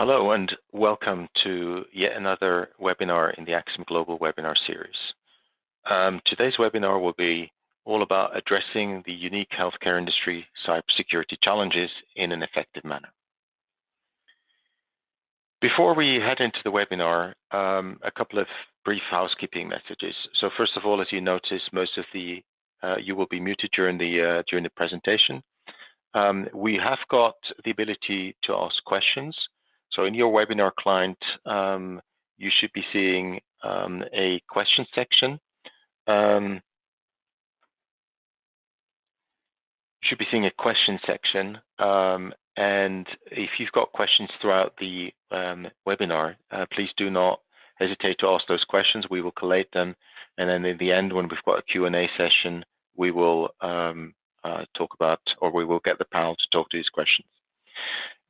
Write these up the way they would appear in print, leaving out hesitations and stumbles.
Hello and welcome to yet another webinar in the Axim Global Webinar Series. Today's webinar will be all about addressing the unique healthcare industry cybersecurity challenges in an effective manner. Before we head into the webinar, a couple of brief housekeeping messages. So first of all, as you notice, most of the you will be muted during the presentation. We have got the ability to ask questions. So in your webinar client, you should be seeing a question section. And if you've got questions throughout the webinar, please do not hesitate to ask those questions. We will collate them, and then in the end, when we've got a Q&A session, we will talk about, or we will get the panel to talk to these questions.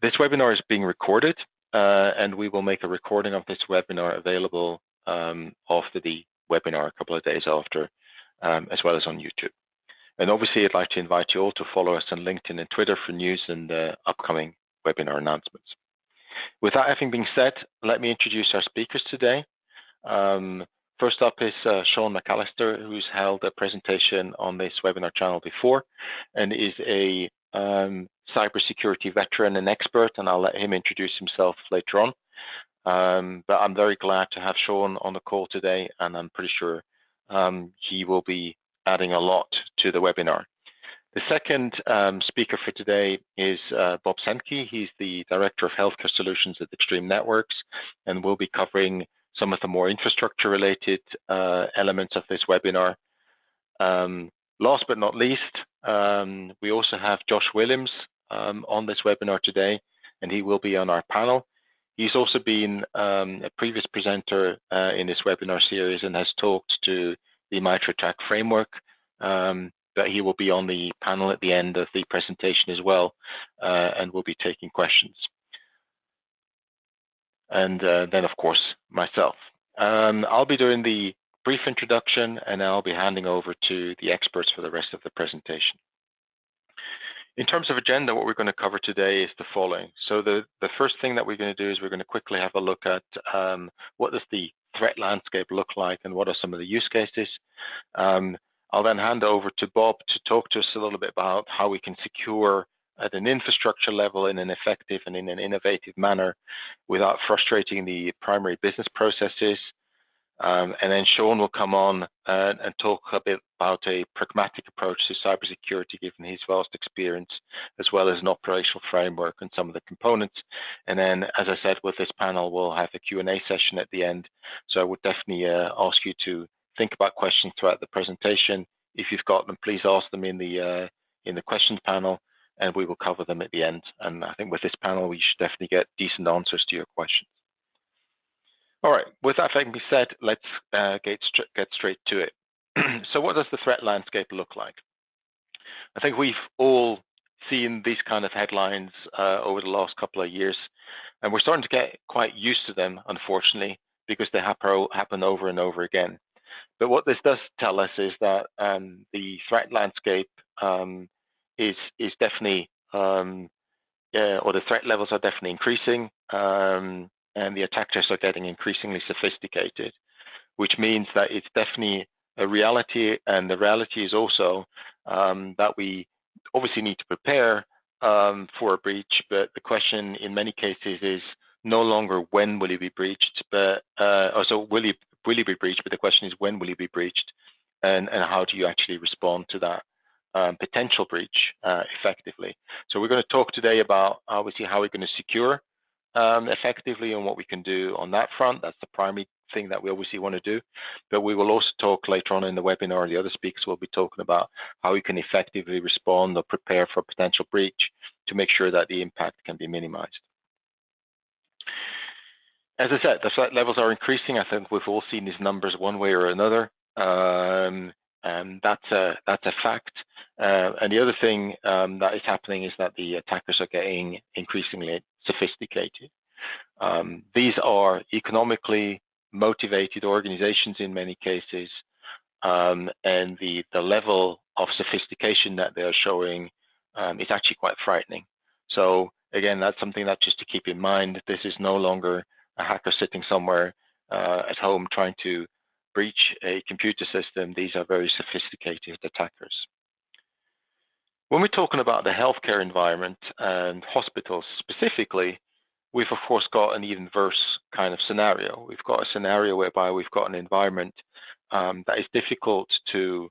This webinar is being recorded, and we will make a recording of this webinar available after the webinar, a couple of days after, as well as on YouTube. And obviously, I'd like to invite you all to follow us on LinkedIn and Twitter for news and upcoming webinar announcements. With that having been said, let me introduce our speakers today. First up is Sean McAllister, who's held a presentation on this webinar channel before and is a cybersecurity veteran and expert, and I'll let him introduce himself later on. But I'm very glad to have Sean on the call today, and I'm pretty sure he will be adding a lot to the webinar. The second speaker for today is Bob Semke. He's the Director of Healthcare Solutions at Extreme Networks, and we'll be covering some of the more infrastructure-related elements of this webinar. Last but not least, we also have Josh Williams on this webinar today, and he will be on our panel. He's also been a previous presenter in this webinar series and has talked to the MITRE ATT&CK framework, but he will be on the panel at the end of the presentation as well, and will be taking questions. And then, of course, myself. I'll be doing the brief introduction, and I'll be handing over to the experts for the rest of the presentation. In terms of agenda, what we're going to cover today is the following. So the first thing that we're going to do is we're going to quickly have a look at what does the threat landscape look like and what are some of the use cases. I'll then hand over to Bob to talk to us a little bit about how we can secure at an infrastructure level in an effective and in an innovative manner without frustrating the primary business processes. And then Sean will come on and talk a bit about a pragmatic approach to cybersecurity, given his vast experience, as well as an operational framework and some of the components. And then, as I said, with this panel, we'll have a Q&A session at the end. So I would definitely ask you to think about questions throughout the presentation. If you've got them, please ask them in the questions panel, and we will cover them at the end. And I think with this panel, we should definitely get decent answers to your questions. All right, with that having been said, let's get straight to it. So what does the threat landscape look like? I think we've all seen these kind of headlines over the last couple of years, and we're starting to get quite used to them, unfortunately, because they happen over and over again. But what this does tell us is that the threat landscape is definitely, or the threat levels are definitely increasing, and the attackers are getting increasingly sophisticated, which means that it's definitely a reality. And the reality is also that we obviously need to prepare for a breach, but the question in many cases is no longer when will you be breached, but also will you be breached, but the question is when will you be breached, and how do you actually respond to that potential breach effectively. So we're going to talk today about obviously how we're going to secure effectively and what we can do on that front. That's the primary thing that we obviously want to do. But we will also talk later on in the webinar, the other speakers will be talking about how we can effectively respond or prepare for a potential breach to make sure that the impact can be minimized. As I said, the threat levels are increasing. I think we've all seen these numbers one way or another. And that's a fact. And the other thing that is happening is that the attackers are getting increasingly sophisticated. These are economically motivated organizations in many cases, and the level of sophistication that they are showing is actually quite frightening. So again, that's something that just to keep in mind. This is no longer a hacker sitting somewhere at home trying to breach a computer system. These are very sophisticated attackers. When we're talking about the healthcare environment and hospitals specifically, we've of course got an even worse kind of scenario. We've got a scenario whereby we've got an environment that is difficult to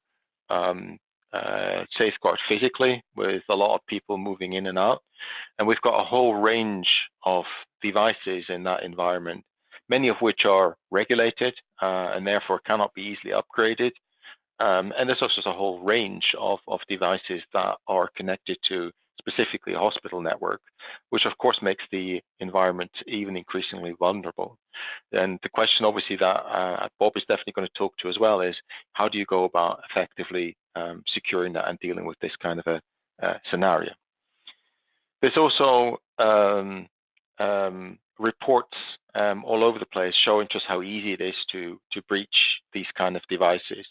safeguard physically, with a lot of people moving in and out. And we've got a whole range of devices in that environment, many of which are regulated and therefore cannot be easily upgraded. And there's also a whole range of devices that are connected to specifically a hospital network, which of course makes the environment even increasingly vulnerable. And the question obviously that Bob is definitely going to talk to as well is, how do you go about effectively securing that and dealing with this kind of a scenario? There's also reports all over the place showing just how easy it is to breach these kind of devices.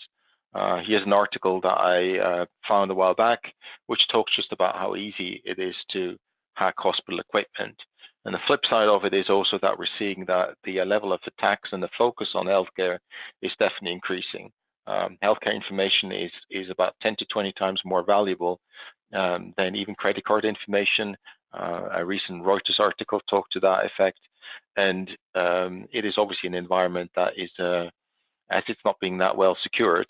Here's an article that I found a while back, which talks just about how easy it is to hack hospital equipment. And the flip side of it is also that we're seeing that the level of attacks and the focus on healthcare is definitely increasing. Healthcare information is about 10 to 20 times more valuable than even credit card information. A recent Reuters article talked to that effect. And it is obviously an environment that is as it's not being that well secured,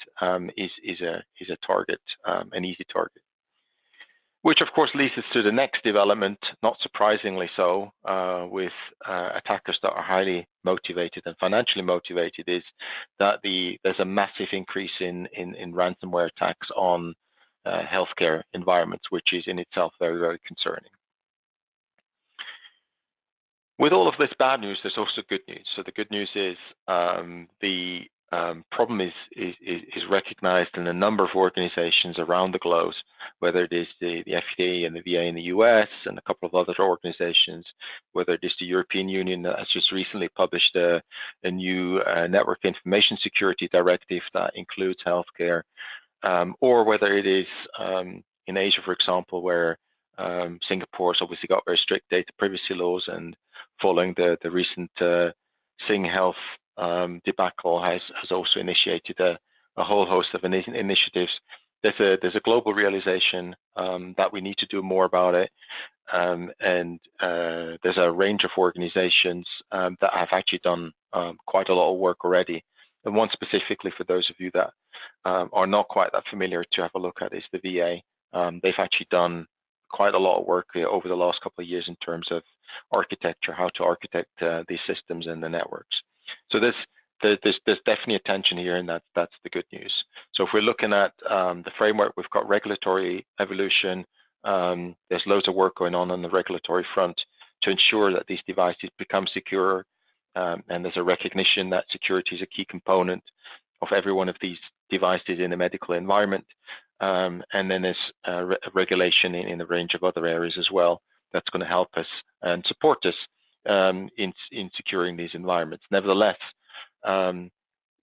is a target, an easy target. Which of course leads us to the next development, not surprisingly so, with attackers that are highly motivated and financially motivated, is that there's a massive increase in ransomware attacks on healthcare environments, which is in itself very, very concerning. With all of this bad news, there's also good news. So the good news is the problem is recognized in a number of organizations around the globe, whether it is the FDA and the VA in the US and a couple of other organizations, whether it is the European Union that has just recently published a new network information security directive that includes healthcare, or whether it is in Asia, for example, where Singapore's obviously got very strict data privacy laws, and following the recent Sing Health debacle has also initiated a whole host of initiatives. There's a global realization that we need to do more about it, and there's a range of organizations that have actually done quite a lot of work already. And one specifically, for those of you that are not quite that familiar, to have a look at is the VA. They've actually done quite a lot of work over the last couple of years in terms of architecture, how to architect these systems and the networks. So there's definitely attention here, and that's the good news. So if we're looking at the framework, we've got regulatory evolution. There's loads of work going on the regulatory front to ensure that these devices become secure, and there's a recognition that security is a key component of every one of these devices in a medical environment. And then there's regulation in a range of other areas as well that's going to help us and support us in securing these environments. Nevertheless,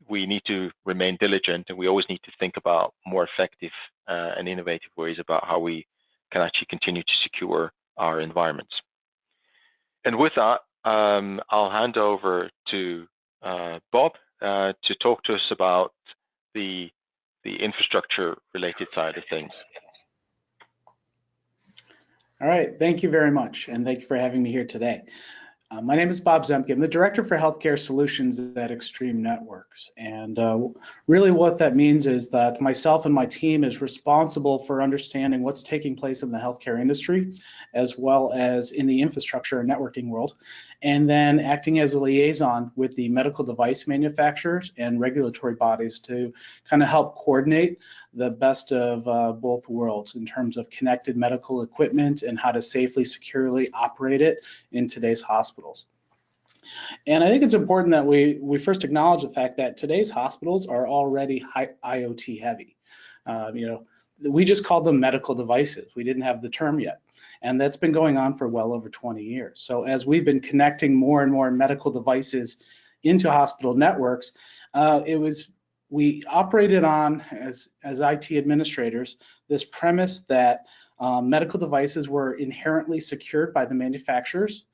we need to remain diligent, and we always need to think about more effective and innovative ways about how we can actually continue to secure our environments. And with that, I'll hand over to Bob to talk to us about the infrastructure related side of things. All right, thank you very much, and thank you for having me here today. My name is Bob Zemke. I'm the Director for Healthcare Solutions at Extreme Networks. And really what that means is that myself and my team is responsible for understanding what's taking place in the healthcare industry, as well as in the infrastructure and networking world, and then acting as a liaison with the medical device manufacturers and regulatory bodies to kind of help coordinate the best of both worlds in terms of connected medical equipment and how to safely, securely operate it in today's hospitals. And I think it's important that we first acknowledge the fact that today's hospitals are already IoT heavy. We just called them medical devices. We didn't have the term yet. And that's been going on for well over 20 years. So as we've been connecting more and more medical devices into hospital networks, we operated on, as IT administrators, this premise that medical devices were inherently secured by the manufacturers,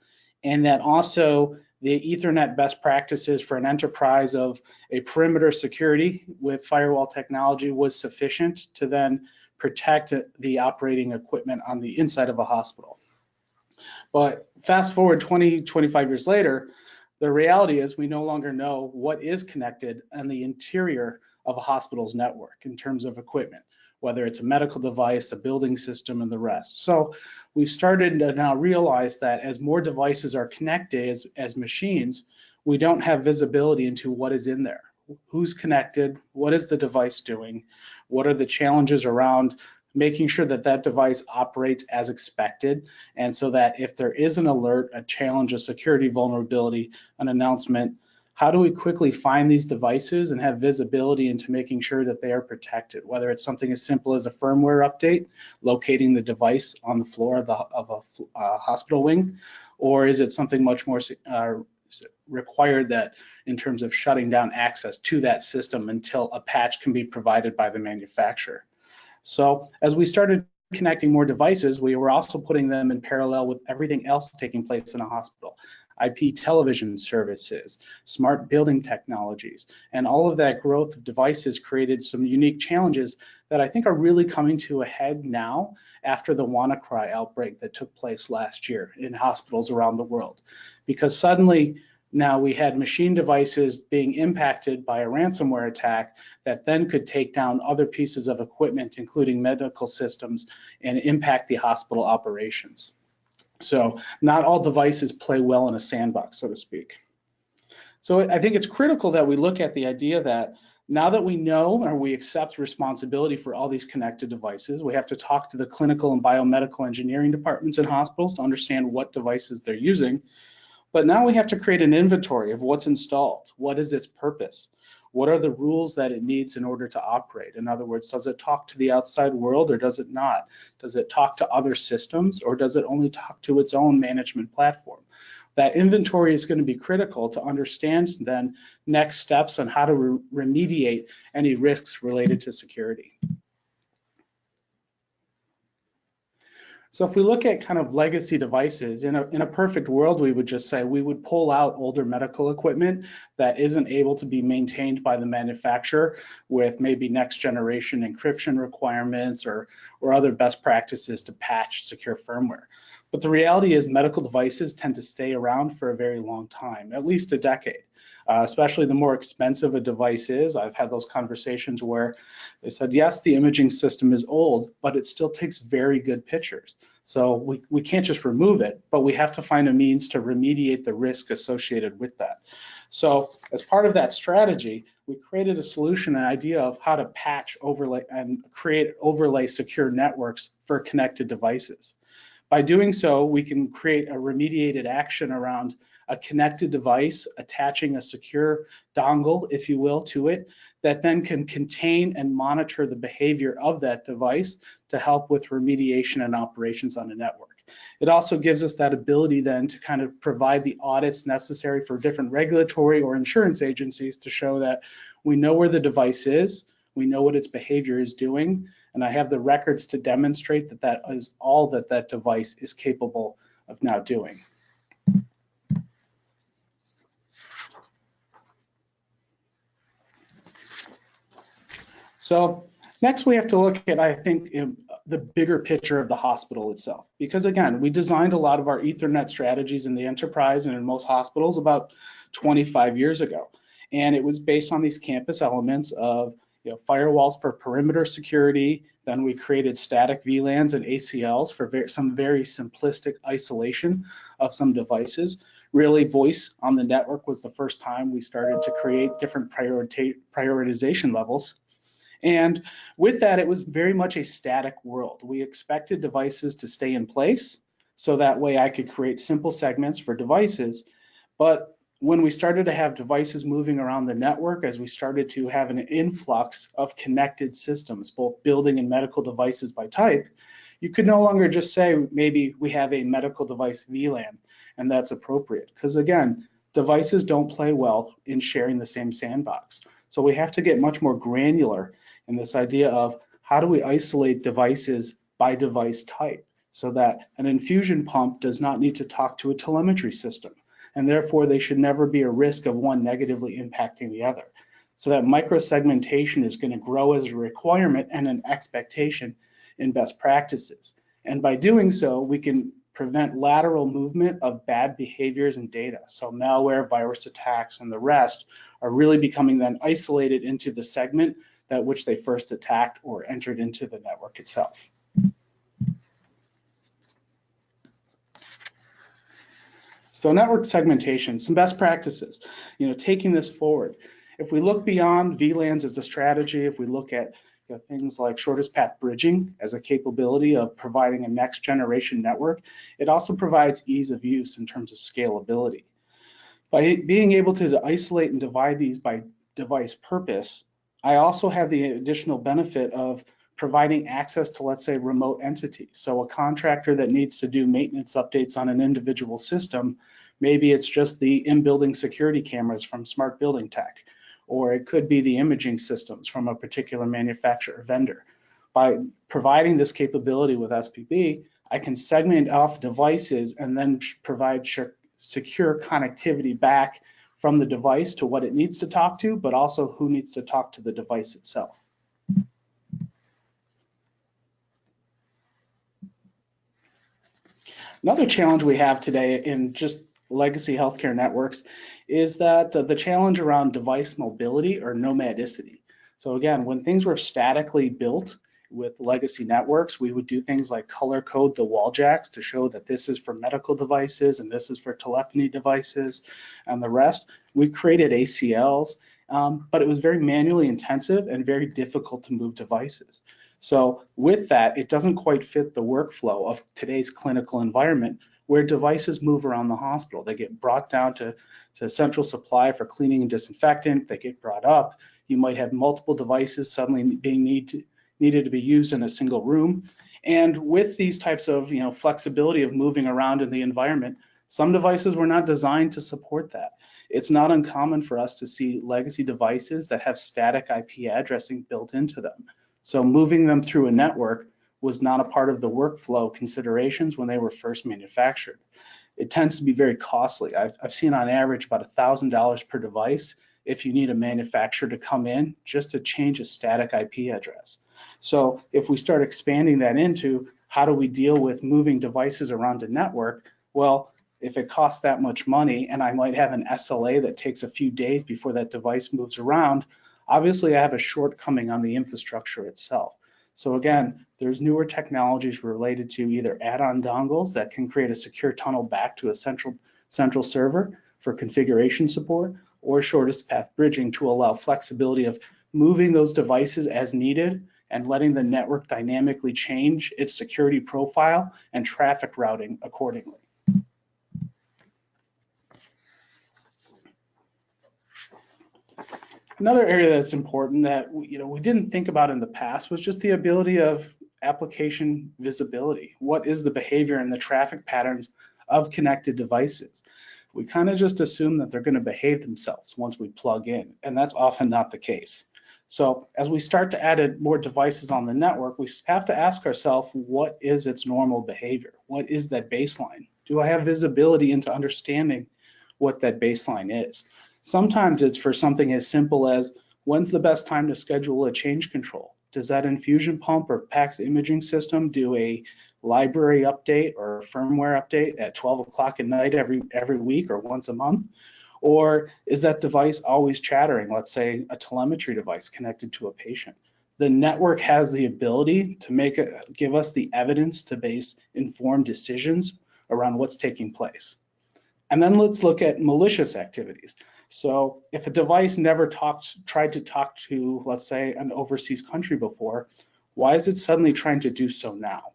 and that also the Ethernet best practices for an enterprise of a perimeter security with firewall technology was sufficient to then protect the operating equipment on the inside of a hospital. But fast forward 20, 25 years later, the reality is we no longer know what is connected on the interior of a hospital's network in terms of equipment, whether it's a medical device, a building system, and the rest. So we've started to now realize that as more devices are connected as machines, we don't have visibility into what is in there. Who's connected? What is the device doing? What are the challenges around making sure that that device operates as expected, and so that if there is an alert, a challenge, a security vulnerability, an announcement, how do we quickly find these devices and have visibility into making sure that they are protected, whether it's something as simple as a firmware update, locating the device on the floor of a hospital wing, or is it something much more required that in terms of shutting down access to that system until a patch can be provided by the manufacturer. So as we started connecting more devices, we were also putting them in parallel with everything else taking place in a hospital. IP television services, smart building technologies, and all of that growth of devices created some unique challenges that I think are really coming to a head now after the WannaCry outbreak that took place last year in hospitals around the world. Because suddenly now we had machine devices being impacted by a ransomware attack that then could take down other pieces of equipment, including medical systems, and impact the hospital operations. So not all devices play well in a sandbox, so to speak. So I think it's critical that we look at the idea that now that we know or we accept responsibility for all these connected devices, we have to talk to the clinical and biomedical engineering departments in hospitals to understand what devices they're using. But now we have to create an inventory of what's installed. What is its purpose? What are the rules that it needs in order to operate? In other words, does it talk to the outside world or does it not? Does it talk to other systems or does it only talk to its own management platform? That inventory is going to be critical to understand then next steps on how to remediate any risks related to security. So if we look at kind of legacy devices, in a perfect world, we would just say we would pull out older medical equipment that isn't able to be maintained by the manufacturer with maybe next generation encryption requirements or other best practices to patch secure firmware. But the reality is medical devices tend to stay around for a very long time, at least a decade. Especially the more expensive a device is. I've had those conversations where they said, yes, the imaging system is old, but it still takes very good pictures. So we can't just remove it, but we have to find a means to remediate the risk associated with that. So as part of that strategy, we created a solution, an idea of how to patch, overlay, and create overlay secure networks for connected devices. By doing so, we can create a remediated action around a connected device, attaching a secure dongle, if you will, to it, that then can contain and monitor the behavior of that device to help with remediation and operations on a network. It also gives us that ability then to kind of provide the audits necessary for different regulatory or insurance agencies to show that we know where the device is, we know what its behavior is doing, and I have the records to demonstrate that that is all that that device is capable of now doing. So next we have to look at, I think, the bigger picture of the hospital itself. Because again, we designed a lot of our Ethernet strategies in the enterprise and in most hospitals about 25 years ago. And it was based on these campus elements of firewalls for perimeter security. Then we created static VLANs and ACLs for some very simplistic isolation of some devices. Really, voice on the network was the first time we started to create different prioritization levels. And with that, it was very much a static world. We expected devices to stay in place, so that way I could create simple segments for devices. But when we started to have devices moving around the network, as we started to have an influx of connected systems, both building and medical devices by type, you could no longer just say maybe we have a medical device VLAN, and that's appropriate. Because again, devices don't play well in sharing the same sandbox. So we have to get much more granular in this idea of how do we isolate devices by device type, so that an infusion pump does not need to talk to a telemetry system, and therefore they should never be a risk of one negatively impacting the other. So that microsegmentation is going to grow as a requirement and an expectation in best practices. And by doing so, we can prevent lateral movement of bad behaviors and data. So malware, virus attacks, and the rest are really becoming then isolated into the segment that which they first attacked or entered into the network itself. So network segmentation, some best practices, taking this forward. If we look beyond VLANs as a strategy, if we look at things like shortest path bridging as a capability of providing a next generation network, it also provides ease of use in terms of scalability. By being able to isolate and divide these by device purpose, I also have the additional benefit of providing access to, let's say, remote entities. So a contractor that needs to do maintenance updates on an individual system, maybe it's just the in-building security cameras from Smart Building Tech, or it could be the imaging systems from a particular manufacturer vendor. By providing this capability with SPB, I can segment off devices and then provide secure connectivity back from the device to what it needs to talk to, but also who needs to talk to the device itself. Another challenge we have today in just legacy healthcare networks is that the challenge around device mobility or nomadicity. So again, when things were statically built with legacy networks, we would do things like color code the wall jacks to show that this is for medical devices and this is for telephony devices and the rest. We created ACLs, but it was very manually intensive and very difficult to move devices. So with that, it doesn't quite fit the workflow of today's clinical environment where devices move around the hospital. They get brought down to central supply for cleaning and disinfectant. They get brought up. You might have multiple devices suddenly being needed to be used in a single room. And with these types of flexibility of moving around in the environment, some devices were not designed to support that. It's not uncommon for us to see legacy devices that have static IP addressing built into them. So moving them through a network was not a part of the workflow considerations when they were first manufactured. It tends to be very costly. I've seen on average about $1,000 per device if you need a manufacturer to come in just to change a static IP address. So if we start expanding that into how do we deal with moving devices around a network, well, if it costs that much money and I might have an SLA that takes a few days before that device moves around, obviously I have a shortcoming on the infrastructure itself. So again, there's newer technologies related to either add-on dongles that can create a secure tunnel back to a central server for configuration support, or shortest path bridging to allow flexibility of moving those devices as needed and letting the network dynamically change its security profile and traffic routing accordingly. Another area that's important that we didn't think about in the past was just the ability of application visibility. What is the behavior and the traffic patterns of connected devices? We kind of just assume that they're going to behave themselves once we plug in, and that's often not the case. So as we start to add more devices on the network, we have to ask ourselves, what is its normal behavior? What is that baseline? Do I have visibility into understanding what that baseline is? Sometimes it's for something as simple as, when's the best time to schedule a change control? Does that infusion pump or PACS imaging system do a library update or a firmware update at 12 o'clock at night every week or once a month? Or is that device always chattering, let's say a telemetry device connected to a patient? The network has the ability to give us the evidence to base informed decisions around what's taking place. And then let's look at malicious activities. So if a device never tried to talk to, let's say, an overseas country before, why is it suddenly trying to do so now?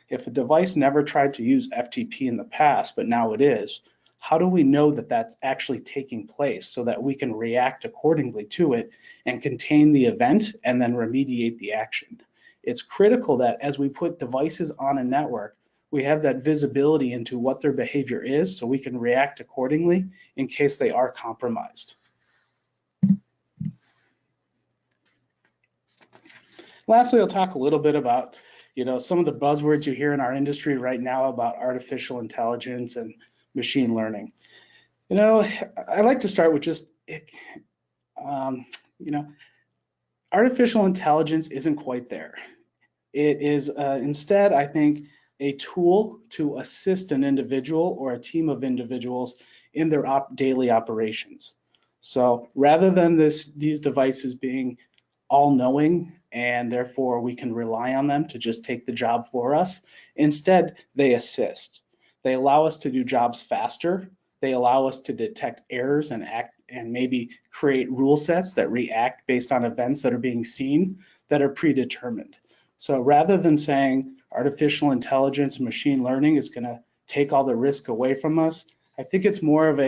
If a device never tried to use FTP in the past, but now it is, how do we know that that's actually taking place so that we can react accordingly to it and contain the event and then remediate the action? It's critical that as we put devices on a network, we have that visibility into what their behavior is so we can react accordingly in case they are compromised. Lastly, I'll talk a little bit about some of the buzzwords you hear in our industry right now about artificial intelligence and machine learning. I like to start with just, artificial intelligence isn't quite there. It is instead, I think, a tool to assist an individual or a team of individuals in their daily operations. So rather than these devices being all-knowing and therefore we can rely on them to just take the job for us, instead they assist. They allow us to do jobs faster. They allow us to detect errors and act and maybe create rule sets that react based on events that are being seen that are predetermined. So rather than saying artificial intelligence and machine learning is going to take all the risk away from us, I think it's more of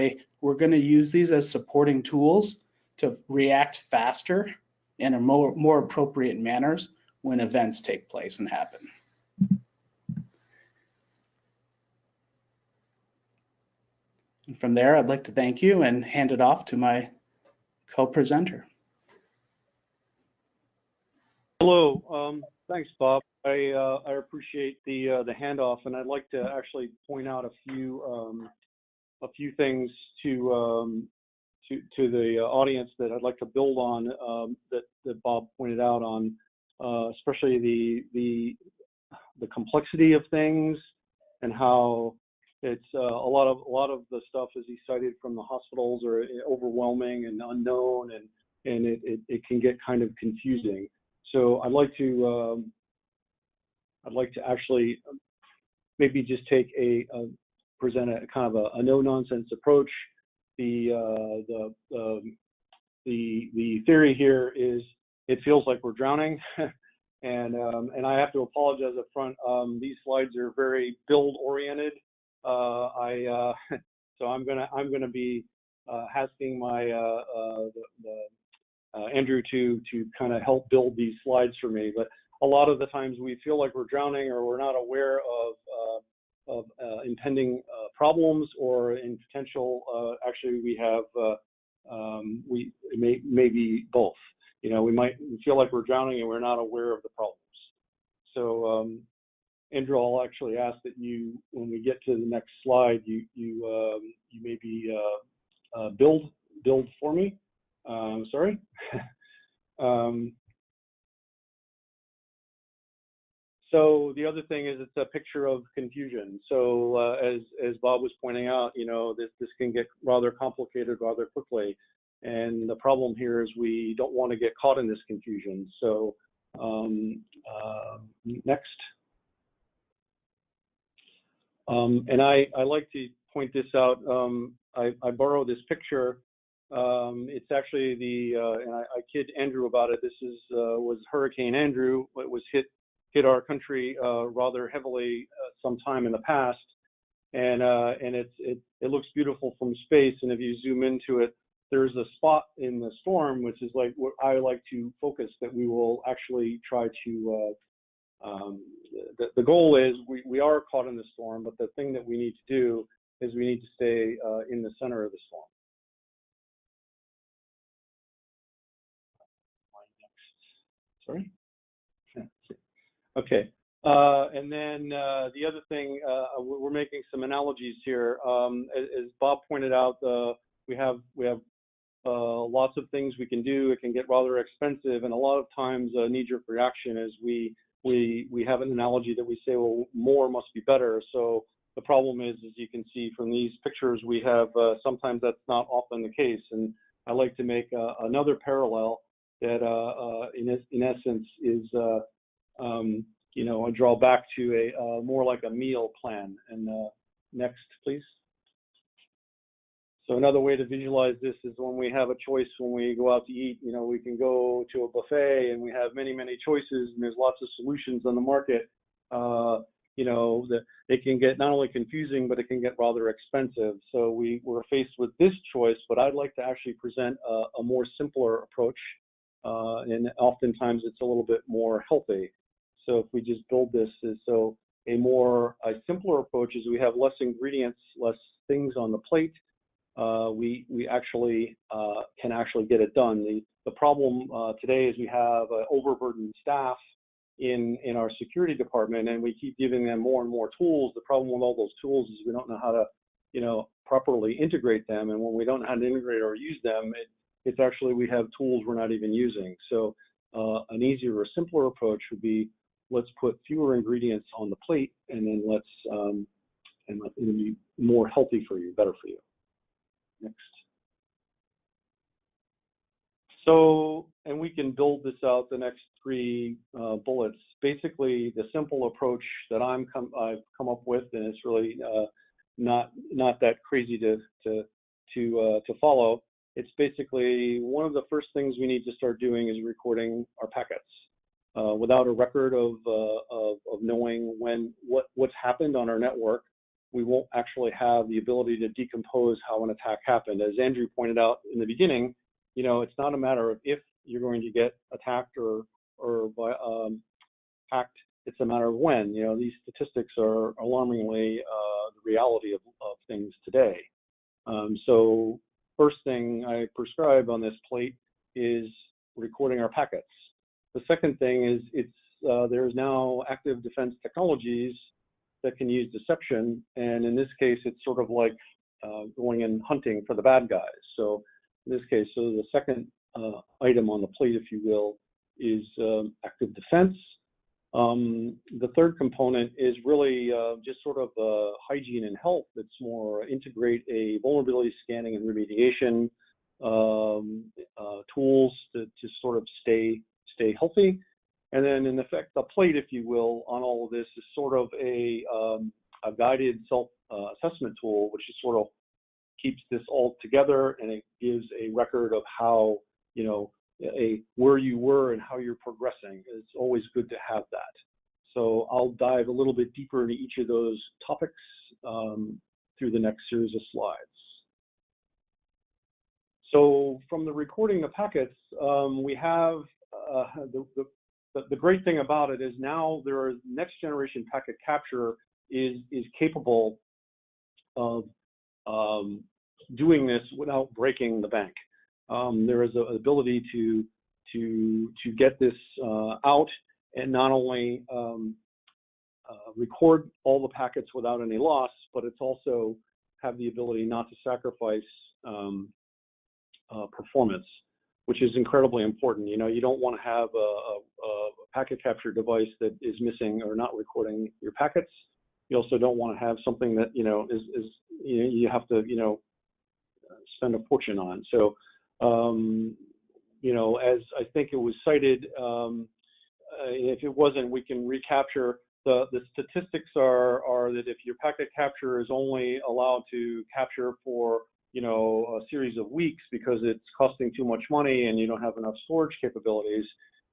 we're going to use these as supporting tools to react faster in a more appropriate manners when events take place and happen. And from there, I'd like to thank you and hand it off to my co-presenter. Hello, thanks, Bob. I appreciate the handoff, and I'd like to actually point out a few things to the audience that I'd like to build on that Bob pointed out on, especially the complexity of things and how it's a lot of the stuff, as he cited from the hospitals, are overwhelming and unknown, and it can get kind of confusing. So I'd like to actually maybe just present a kind of a no-nonsense approach. The theory here is it feels like we're drowning, and I have to apologize up front. These slides are very build-oriented. So I'm gonna be asking my Andrew to kind of help build these slides for me. But a lot of the times we feel like we're drowning, or we're not aware of impending problems, or in potential. Actually, we have maybe both. We might feel like we're drowning and we're not aware of the problems. So Andrew, I'll actually ask that you, when we get to the next slide, you maybe build for me. Sorry. So the other thing is it's a picture of confusion. So as Bob was pointing out, this can get rather complicated rather quickly, and the problem here is we don't want to get caught in this confusion. So next. And I like to point this out. I borrow this picture. It's actually and I kid Andrew about it. This was Hurricane Andrew. It was hit our country rather heavily sometime in the past, and it looks beautiful from space. And if you zoom into it, there's a spot in the storm which is like what I like to focus, that we will actually try to. The goal is we are caught in the storm, but the thing that we need to do is we need to stay in the center of the storm. Sorry. Okay. And then the other thing, we're making some analogies here. As Bob pointed out, we have lots of things we can do. It can get rather expensive, and a lot of times a knee-jerk reaction is we have an analogy that we say, well, more must be better. So the problem is, as you can see from these pictures, we have sometimes that's not often the case. And I like to make another parallel that, in essence, is I draw back to a more like a meal plan. And next, please. So another way to visualize this is when we have a choice when we go out to eat. We can go to a buffet and we have many, many choices, and there's lots of solutions on the market. That it can get not only confusing, but it can get rather expensive. So we're faced with this choice, but I'd like to actually present a more simpler approach, and oftentimes it's a little bit more healthy. So if we just build this, a simpler approach is we have less ingredients, less things on the plate. We actually can actually get it done. The problem today is we have overburdened staff. in our security department, and we keep giving them more and more tools. The problem with all those tools is we don't know how to, properly integrate them. And when we don't know how to integrate or use them, it's actually we have tools we're not even using. So an easier or simpler approach would be, let's put fewer ingredients on the plate, and then it'll be more healthy for you, better for you. Next. So, and we can build this out, the next 3 bullets. Basically, the simple approach that I've come up with, and it's really not that crazy to follow. It's basically one of the first things we need to start doing is recording our packets. Without a record of knowing what's happened on our network, we won't actually have the ability to decompose how an attack happened. As Andrew pointed out in the beginning, it's not a matter of if you're going to get attacked or hacked. It's a matter of when. These statistics are alarmingly the reality of things today. So first thing I prescribe on this plate is recording our packets. The second thing is there's now active defense technologies that can use deception, and in this case, it's sort of like going and hunting for the bad guys. So in this case, the second item on the plate, if you will, is active defense. The third component is really just sort of hygiene and health. It's more integrate a vulnerability scanning and remediation tools to sort of stay healthy. And then in effect, the plate, if you will, on all of this is sort of a guided self-assessment tool, which is sort of keeps this all together, and it gives a record of how, where you were and how you're progressing. It's always good to have that. So I'll dive a little bit deeper into each of those topics through the next series of slides. So from the recording of packets, we have the great thing about it is now there is next generation packet capture is capable of doing this without breaking the bank. There is an ability to get this out and not only record all the packets without any loss, but it's also have the ability not to sacrifice performance, which is incredibly important. You don't want to have a packet capture device that is missing or not recording your packets. You also don't want to have something that is you have to spend a fortune on. So as I think it was cited, if it wasn't, we can recapture. The statistics are that if your packet capture is only allowed to capture for a series of weeks because it's costing too much money and you don't have enough storage capabilities,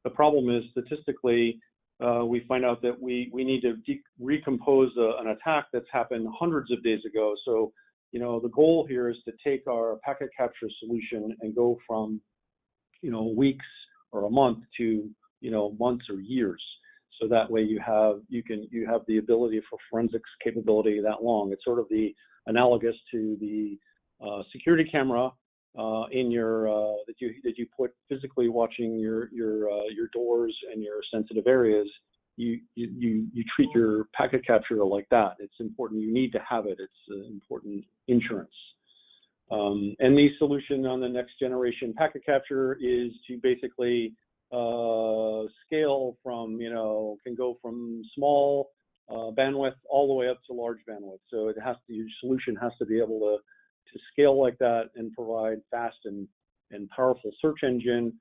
the problem is statistically we find out that we need to recompose an attack that's happened hundreds of days ago. So the goal here is to take our packet capture solution and go from weeks or a month to months or years. So that way you have the ability for forensics capability that long. It's sort of the analogous to the security camera in your that you put physically watching your doors and your sensitive areas. You treat your packet capture like that. It's important. You need to have it. It's important insurance. And the solution on the next generation packet capture is to basically scale from, can go from small bandwidth all the way up to large bandwidth. So your solution has to be able to scale like that and provide fast and powerful search engine.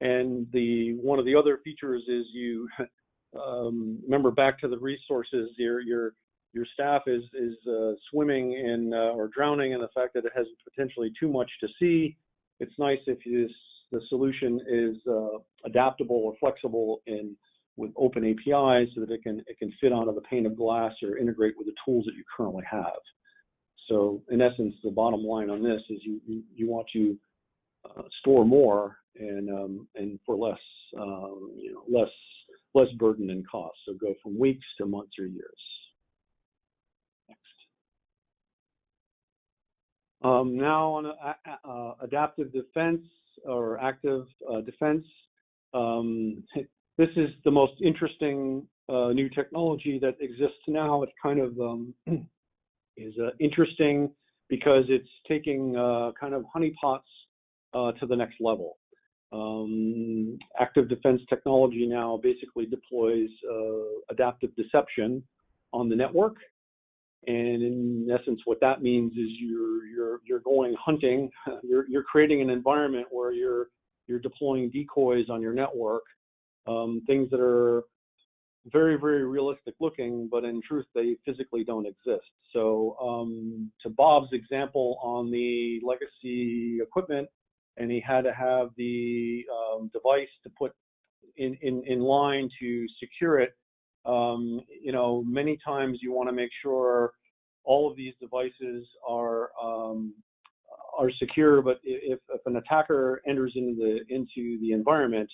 And one of the other features is you remember back to the resources. Your staff is swimming in or drowning in the fact that it has potentially too much to see. It's nice if the solution is adaptable or flexible with open APIs so that it can fit onto the pane of glass or integrate with the tools that you currently have. So in essence, the bottom line on this is you want to store more and for less less burden and cost. So go from weeks to months or years. Next. Now on adaptive defense or active defense, this is the most interesting new technology that exists now. It's kind of is interesting because it's taking kind of honeypots to the next level. Active defense technology now basically deploys adaptive deception on the network, and in essence, what that means is you're going hunting. You're creating an environment where you're deploying decoys on your network, things that are very, very realistic looking, but in truth, they physically don't exist. So to Bob's example on the legacy equipment, and he had to have the device to put in line to secure it. You know, many times you want to make sure all of these devices are secure, but if an attacker enters into the environment,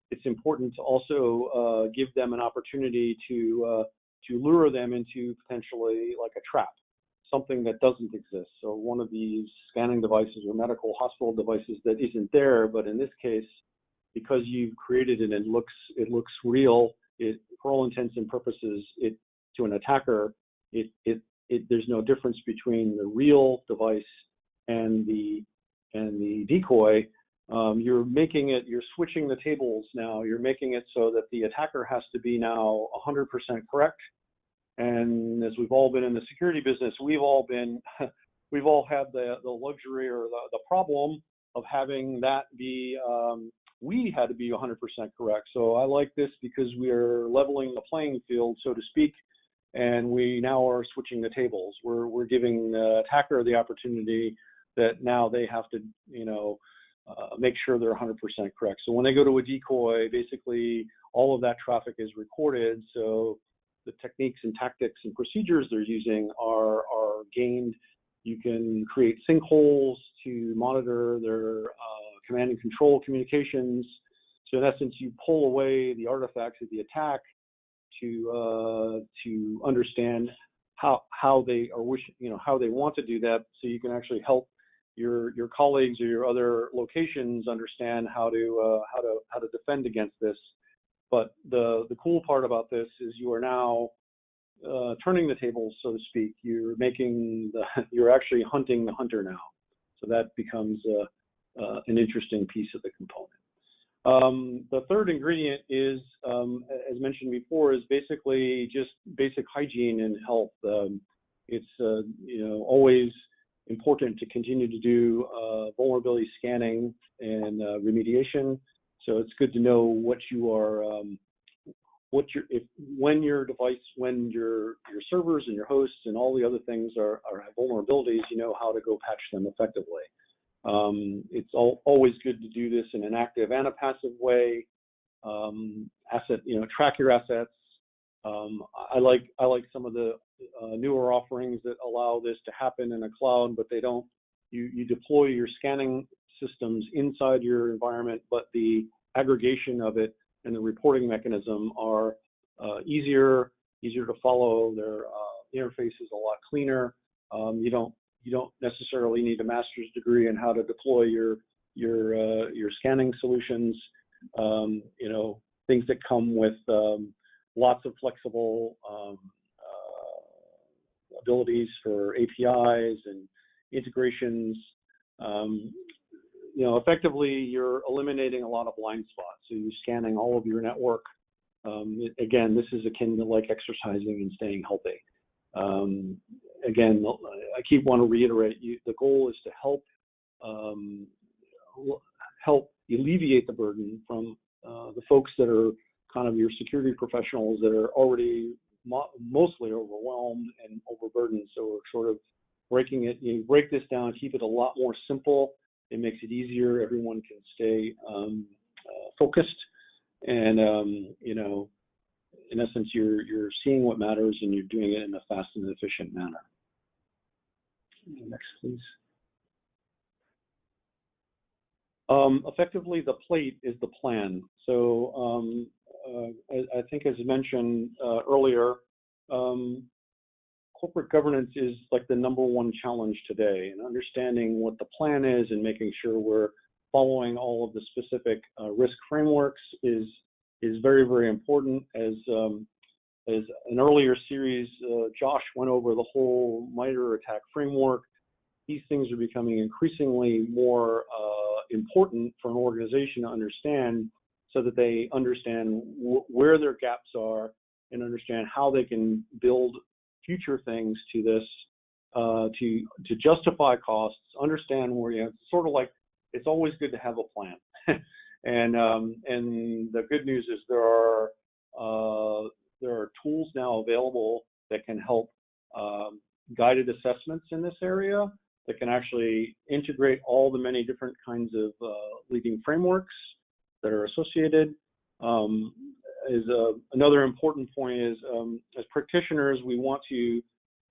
it's important to also give them an opportunity to lure them into potentially like a trap, something that doesn't exist. So one of these scanning devices or medical hospital devices that isn't there, but in this case, because you've created it and it looks real, for all intents and purposes, to an attacker, there's no difference between the real device and the decoy. You're switching the tables now. You're making it so that the attacker has to be now 100% correct. And as we've all been in the security business, we've all had the luxury or the problem of having that be, we had to be 100% correct. So I like this because we are leveling the playing field, so to speak, and we now are switching the tables. We're giving the attacker the opportunity that now they have to, make sure they're 100% correct. So when they go to a decoy, basically all of that traffic is recorded. So the techniques and tactics and procedures they're using are gained. You can create sinkholes to monitor their command and control communications. So in essence, you pull away the artifacts of the attack to understand how they are wishing, how they want to do that. So you can actually help your colleagues or your other locations understand how to defend against this. But the cool part about this is you are now turning the tables, so to speak. You're actually hunting the hunter now. So that becomes an interesting piece of the component. The third ingredient is, as mentioned before, is basically just basic hygiene and health. It's always important to continue to do vulnerability scanning and remediation. So it's good to know what you are, when your servers and your hosts and all the other things are vulnerabilities, you know how to go patch them effectively. It's always good to do this in an active and a passive way. Track your assets. I like some of the newer offerings that allow this to happen in a cloud, but they don't. You deploy your scanning systems inside your environment, but the aggregation of it and the reporting mechanism are easier to follow. Their interface is a lot cleaner. You don't necessarily need a master's degree in how to deploy your scanning solutions. Things that come with lots of flexible abilities for APIs and integrations. Effectively, you're eliminating a lot of blind spots. So you're scanning all of your network. Again, this is akin to like exercising and staying healthy. Again, I want to reiterate, the goal is to help alleviate the burden from the folks that are kind of your security professionals that are already mostly overwhelmed and overburdened. So we're sort of breaking it. You break this down, keep it a lot more simple. It makes it easier. Everyone can stay focused, and in essence, you're seeing what matters and you're doing it in a fast and efficient manner. Next, please. Effectively, the plate is the plan. So I think, as mentioned earlier, corporate governance is like the #1 challenge today, and understanding what the plan is and making sure we're following all of the specific risk frameworks is is very, very important. As an earlier series, Josh went over the whole MITRE attack framework. These things are becoming increasingly more important for an organization to understand, so that they understand where their gaps are and understand how they can build future things to this, to justify costs, understand where you have, sort of like, it's always good to have a plan. And the good news is there are tools now available that can help guided assessments in this area, that can actually integrate all the many different kinds of leading frameworks that are associated. Another important point is, as practitioners, we want to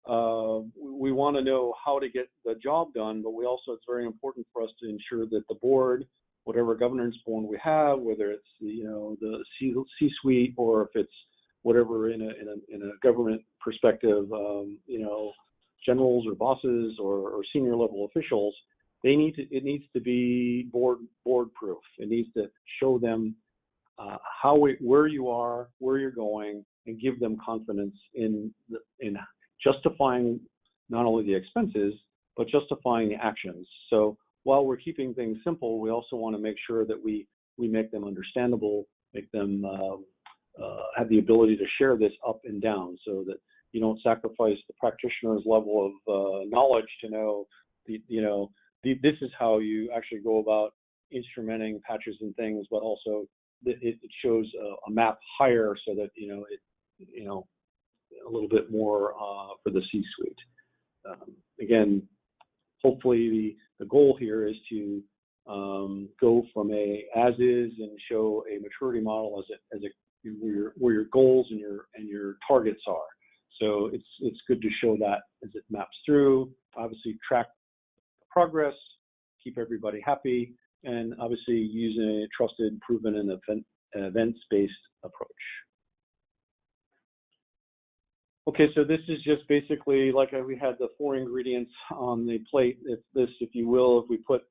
know how to get the job done, but it's very important for us to ensure that the board, whatever governance board we have, whether it's the C-suite, or if it's whatever in a government perspective, generals or bosses or senior level officials, it needs to be board proof. It needs to show them where you are, where you're going, and give them confidence in justifying not only the expenses, but justifying the actions. So while we're keeping things simple, we also want to make sure that we make them understandable, make them have the ability to share this up and down, so that you don't sacrifice the practitioner's level of knowledge to know, this is how you actually go about instrumenting patches and things, but also it shows a map higher, so that a little bit more for the C-suite. Again, hopefully the goal here is to go from a as is and show a maturity model where your goals and your targets are. So it's good to show that as it maps through. Obviously, track progress, keep everybody happy, and obviously using a trusted, proven, and events-based approach. Okay, so this is just basically like we had the 4 ingredients on the plate. If you will, if we put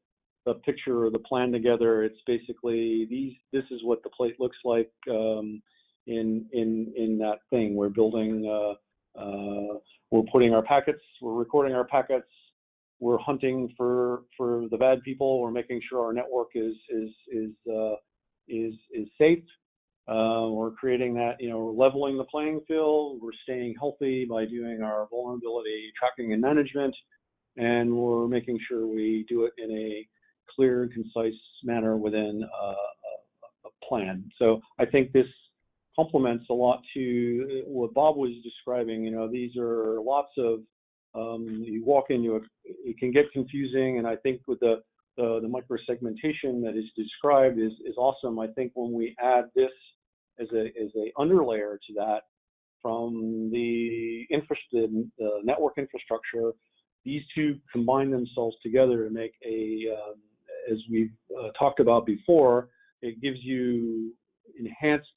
the picture or the plan together, it's basically this is what the plate looks like in that thing. We're building, we're putting our packets, we're recording our packets, we're hunting for the bad people, we're making sure our network is safe. We're creating that, we're leveling the playing field, we're staying healthy by doing our vulnerability tracking and management, and we're making sure we do it in a clear and concise manner within a plan. So I think this complements a lot to what Bob was describing. These are lots of, you walk into it can get confusing, and I think with the microsegmentation that is described is awesome. I think when we add this as a underlayer to that from the network infrastructure, these two combine themselves together to make as we've talked about before, it gives you enhanced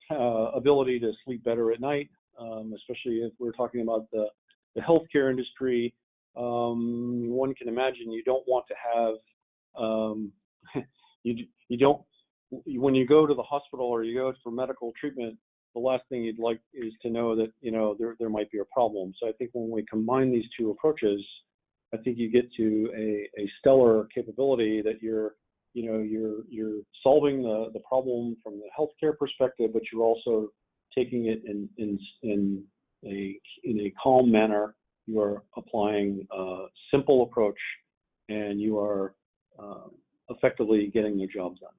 ability to sleep better at night, especially if we're talking about the healthcare industry. One can imagine you don't want to have, when you go to the hospital or you go for medical treatment, the last thing you'd like is to know that there might be a problem. So I think when we combine these two approaches, I think you get to a stellar capability that you're solving the problem from the healthcare perspective, but you're also taking it in a calm manner. You are applying a simple approach, and you are effectively getting your job done.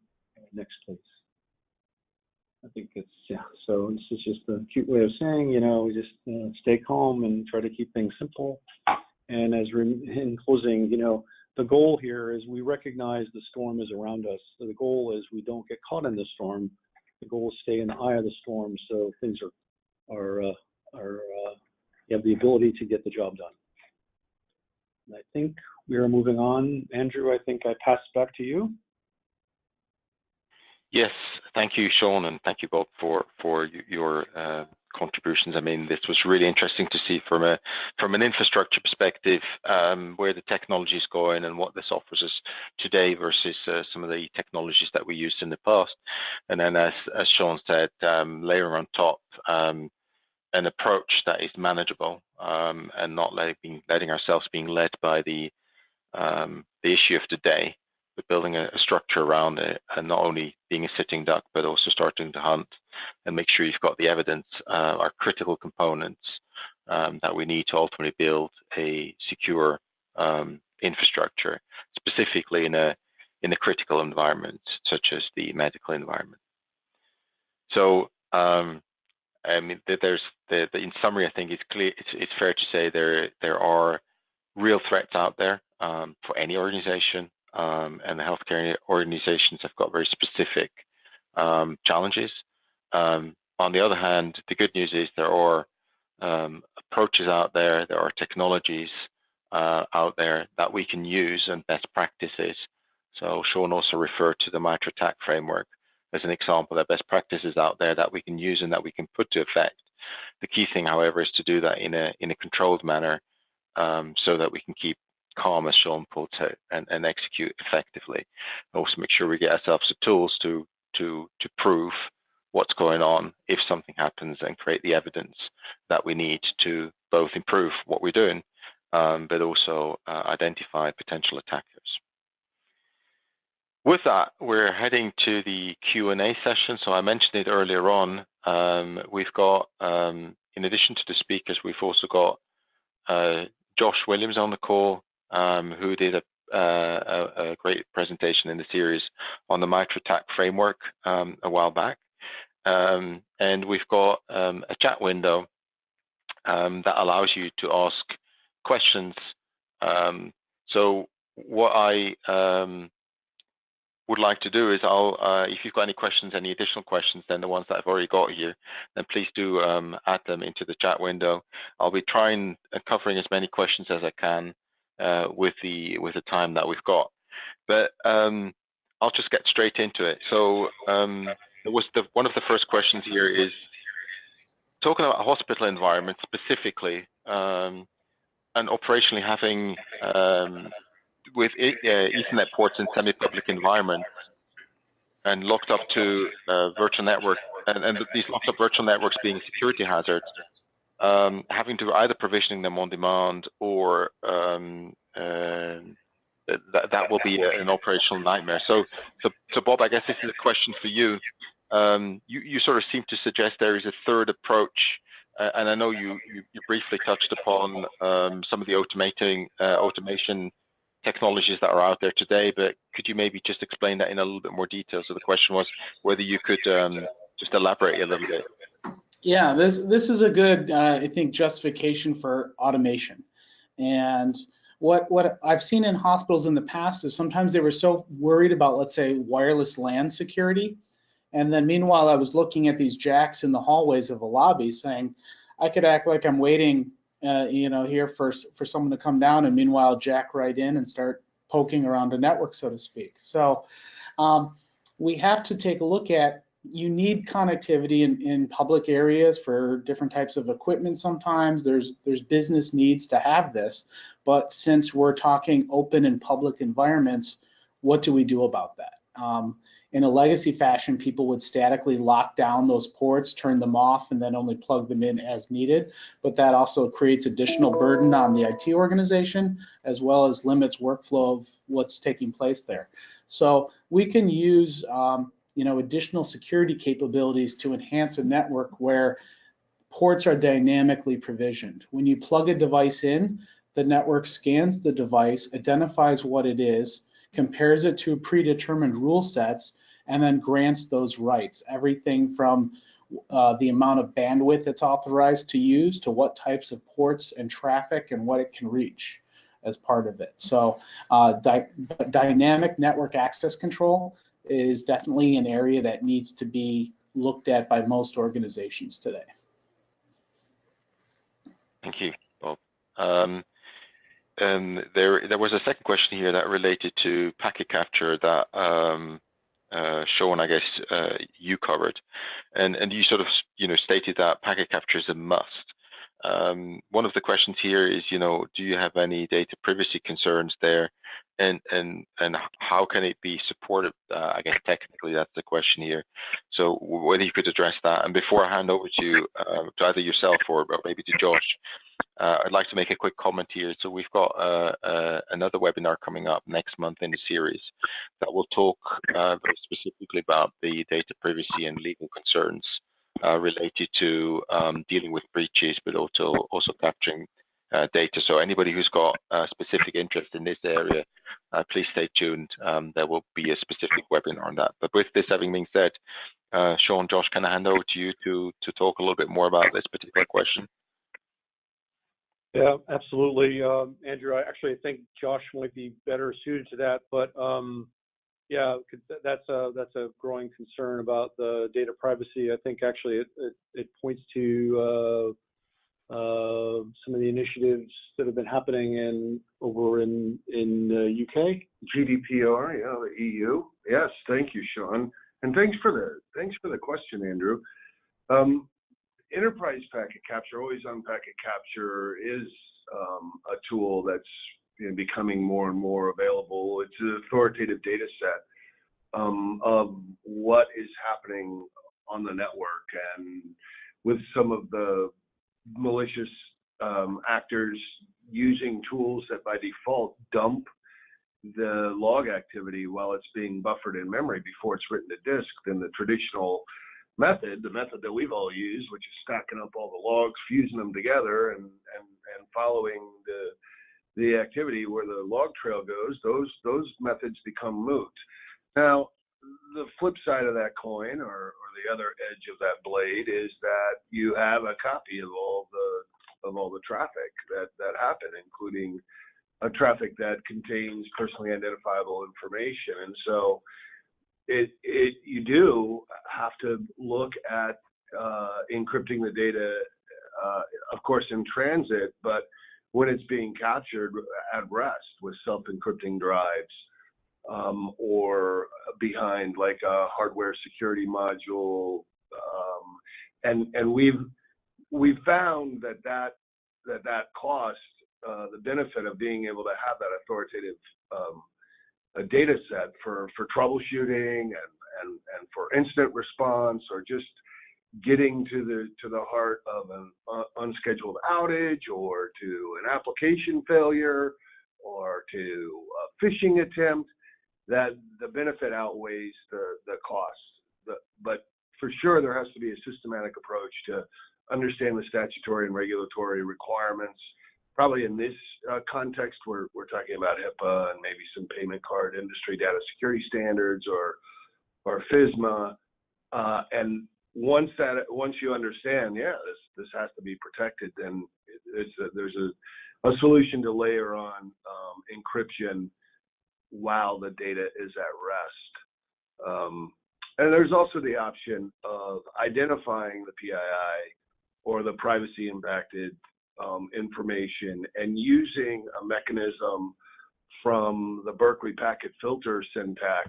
Next, please. I think it's, so this is just a cute way of saying, we just stay calm and try to keep things simple. And in closing, the goal here is we recognize the storm is around us. So the goal is we don't get caught in the storm. The goal is stay in the eye of the storm, so things you have the ability to get the job done. And I think we are moving on. Andrew, I think I pass back to you. Yes, thank you, Sean, and thank you, Bob, for your contributions. I mean, this was really interesting to see from an infrastructure perspective where the technology is going and what this offers us today versus some of the technologies that we used in the past. And then, as Sean said, layering on top an approach that is manageable and not letting ourselves being led by the issue of today, but building a structure around it, and not only being a sitting duck, but also starting to hunt and make sure you've got the evidence, are critical components that we need to ultimately build a secure infrastructure, specifically in a critical environment such as the medical environment. So, I mean, in summary, I think it's clear. It's fair to say there are real threats out there for any organization, and the healthcare organizations have got very specific challenges. On the other hand, the good news is there are approaches out there, there are technologies out there that we can use, and best practices. So Sean also referred to the MITRE ATT&CK framework as an example of best practices out there that we can use and that we can put to effect. The key thing, however, is to do that in a controlled manner, so that we can keep calm, as Sean puts it, and execute effectively. Also make sure we get ourselves the tools to prove what's going on if something happens, and create the evidence that we need to both improve what we're doing, but also identify potential attackers. With that, we're heading to the Q&A session. So I mentioned it earlier on. We've got, in addition to the speakers, we've also got Josh Williams on the call, who did a great presentation in the series on the MITRE ATT&CK framework a while back. And we've got a chat window that allows you to ask questions. So what I would like to do is if you've got any questions, any additional questions than the ones that I've already got here, then please do add them into the chat window. I'll be trying and covering as many questions as I can with the time that we've got. But I'll just get straight into it. So one of the first questions here is talking about hospital environments specifically, and operationally having with Ethernet ports in semi-public environments and locked up to virtual network, and these locked up virtual networks being security hazards, having to either provisioning them on demand, or that will be an operational nightmare. So Bob, I guess this is a question for you. You sort of seem to suggest there is a third approach, and I know you briefly touched upon some of the automation technologies that are out there today, but could you maybe just explain that in a little bit more detail? So the question was whether you could just elaborate a little bit. Yeah, this is a good, I think, justification for automation. And what I've seen in hospitals in the past is sometimes they were so worried about, let's say, wireless LAN security. And then meanwhile, I was looking at these jacks in the hallways of a lobby saying, I could act like I'm waiting here for someone to come down, and meanwhile jack right in and start poking around a network, so to speak. So we have to take a look at, you need connectivity in public areas for different types of equipment. Sometimes there's business needs to have this, but since we're talking open and public environments, what do we do about that? In a legacy fashion, people would statically lock down those ports, turn them off, and then only plug them in as needed. But that also creates additional burden on the IT organization, as well as limits workflow of what's taking place there. So we can use additional security capabilities to enhance a network where ports are dynamically provisioned. When you plug a device in, the network scans the device, identifies what it is, compares it to predetermined rule sets, and then grants those rights. Everything from the amount of bandwidth it's authorized to use to what types of ports and traffic and what it can reach as part of it. So dynamic network access control is definitely an area that needs to be looked at by most organizations today. Thank you, Bob. There was a second question here that related to packet capture that Sean, I guess you covered, and you sort of stated that packet capture is a must. One of the questions here is, do you have any data privacy concerns there, and how can it be supported? I guess technically that's the question here. So whether you could address that. And before I hand over to you, to either yourself or maybe to Josh, I'd like to make a quick comment here. So we've got another webinar coming up next month in the series that will talk very specifically about the data privacy and legal concerns related to dealing with breaches, but also capturing data. So anybody who's got a specific interest in this area, please stay tuned. There will be a specific webinar on that. But with this having been said, Sean, Josh, can I hand over to you to talk a little bit more about this particular question? Yeah, absolutely, Andrew. I actually think Josh might be better suited to that, but yeah, that's a growing concern about the data privacy. I think actually it points to some of the initiatives that have been happening over in the UK. GDPR, yeah, the EU. Yes, thank you, Sean, and thanks for the question, Andrew. Enterprise packet capture, always-on packet capture, is a tool that's becoming more and more available. It's an authoritative data set of what is happening on the network, and with some of the malicious actors using tools that by default dump the log activity while it's being buffered in memory before it's written to disk, then the traditional method, the method that we've all used, which is stacking up all the logs, fusing them together, and following the activity where the log trail goes, those methods become moot. Now, the flip side of that coin, or the other edge of that blade, is that you have a copy of all the traffic that happened, including a traffic that contains personally identifiable information. And so you do have to look at encrypting the data, of course, in transit, but when it's being captured at rest with self-encrypting drives, or behind like a hardware security module, and we've found that cost, the benefit of being able to have that authoritative a data set for troubleshooting and for incident response, or just getting to the heart of an unscheduled outage, or to an application failure, or to a phishing attempt, that the benefit outweighs the cost. But for sure, there has to be a systematic approach to understand the statutory and regulatory requirements. Probably in this context, we're talking about HIPAA and maybe some payment card industry data security standards, or FISMA. And once you understand, yeah, this has to be protected, then there's a solution to layer on encryption while the data is at rest. And there's also the option of identifying the PII or the privacy impacted information, and using a mechanism from the Berkeley packet filter syntax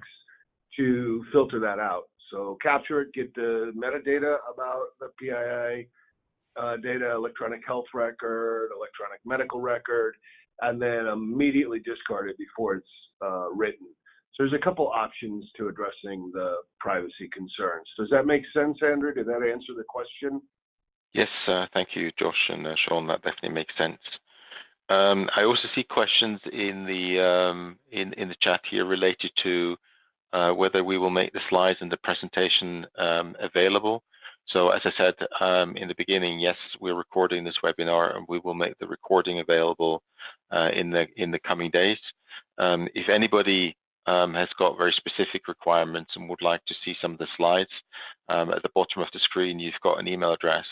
to filter that out. So capture it, get the metadata about the PII data, electronic health record, electronic medical record, and then immediately discard it before it's written. So there's a couple options to addressing the privacy concerns. Does that make sense, Andrew? Did that answer the question? Yes, thank you, Josh and Sean. That definitely makes sense. I also see questions in the chat here related to whether we will make the slides and the presentation available. So as I said in the beginning, yes, we're recording this webinar, and we will make the recording available in the coming days. If anybody has got very specific requirements and would like to see some of the slides, at the bottom of the screen, you've got an email address,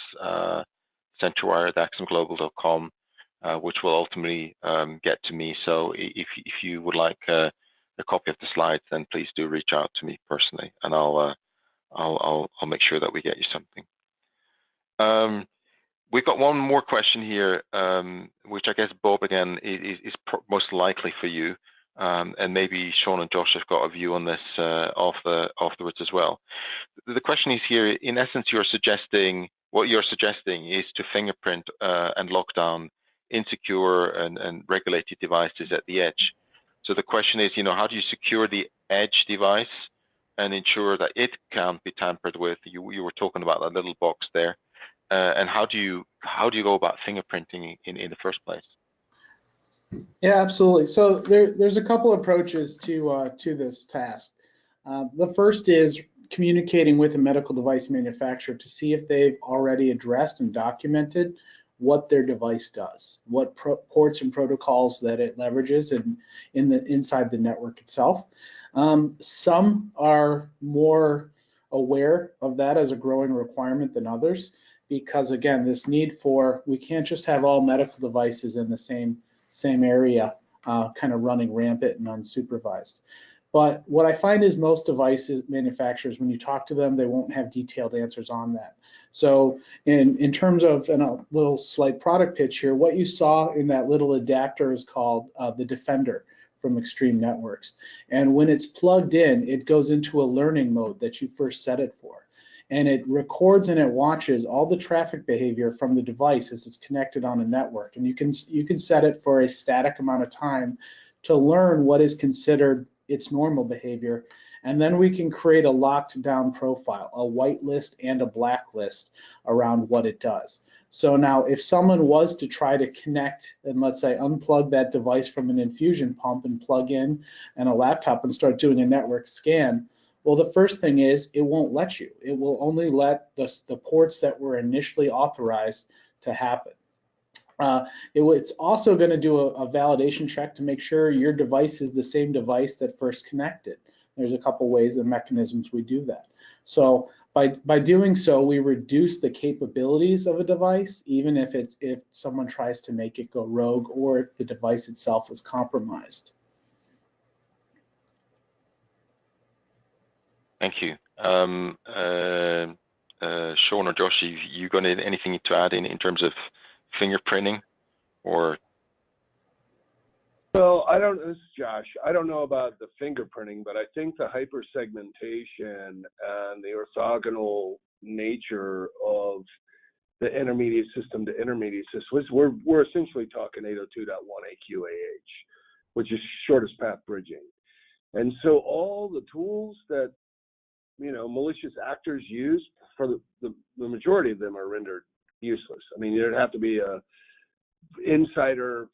SentryWire@aximglobal.com, which will ultimately get to me. So if you would like a copy of the slides, then please do reach out to me personally, and I'll make sure that we get you something. We've got one more question here, which I guess, Bob, again, is most likely for you. And maybe Sean and Josh have got a view on this afterwards as well. The question is here, in essence, you're suggesting what you're suggesting is to fingerprint and lock down insecure and regulated devices at the edge. So the question is, how do you secure the edge device and ensure that it can't be tampered with? You were talking about that little box there, and how do you go about fingerprinting in the first place? Yeah, absolutely. So there's a couple approaches to this task. The first is communicating with a medical device manufacturer to see if they've already addressed and documented what their device does, what ports and protocols that it leverages inside the network itself. Some are more aware of that as a growing requirement than others, because again, this need for, we can't just have all medical devices in the same area kind of running rampant and unsupervised. But what I find is most devices manufacturers, when you talk to them, they won't have detailed answers on that. So in terms of a little slight product pitch here, what you saw in that little adapter is called the Defender from Extreme Networks. And when it's plugged in, it goes into a learning mode that you first set it for. And it records and it watches all the traffic behavior from the device as it's connected on a network. And you can set it for a static amount of time to learn what is considered its normal behavior. And then we can create a locked down profile, a white list and a black list around what it does. So now if someone was to try to connect and let's say unplug that device from an infusion pump and plug in and a laptop and start doing a network scan, well, the first thing is it won't let you. It will only let the ports that were initially authorized to happen. It's also going to do a validation check to make sure your device is the same device that first connected. There's a couple ways and mechanisms we do that. So by doing so, we reduce the capabilities of a device, even if someone tries to make it go rogue or if the device itself is compromised. Thank you. Sean or Josh, you got anything to add in terms of fingerprinting or? Well, this is Josh. I don't know about the fingerprinting, but I think the hypersegmentation and the orthogonal nature of the intermediate system to intermediate system, we're essentially talking 802.1aqAH, which is shortest path bridging. And so all the tools that malicious actors use, for the majority of them are rendered useless. I mean, there'd have to be a insider,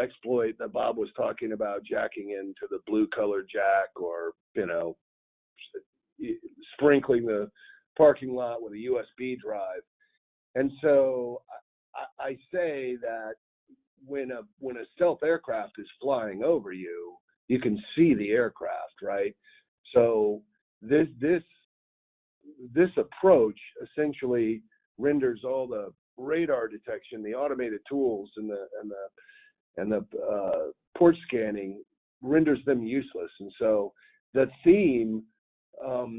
exploit that Bob was talking about, jacking into the blue color jack, or sprinkling the parking lot with a USB drive. And so I say that when a stealth aircraft is flying over you, you can see the aircraft, right? So this approach essentially renders all the radar detection, the automated tools, and the port scanning, renders them useless. And so the theme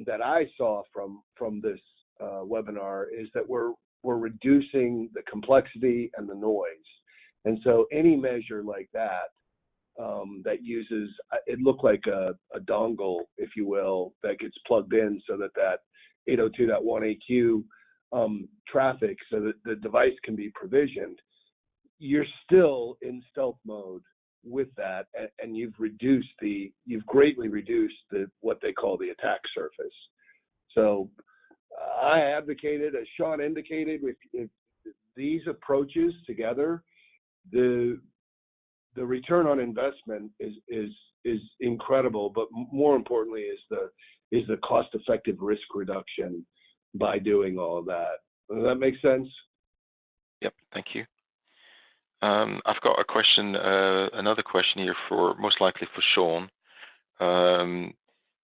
that I saw from this webinar is that we're reducing the complexity and the noise. And so any measure like that that uses, it looked like a dongle, if you will, that gets plugged in so that 802.1aq traffic, so that the device can be provisioned. You're still in stealth mode with that, and you've greatly reduced what they call the attack surface. So I advocated, as Sean indicated, with these approaches together, the return on investment is incredible, but more importantly is the cost-effective risk reduction by doing all of that. Does that make sense? Yep, thank you. I've got a question, another question here most likely for Sean.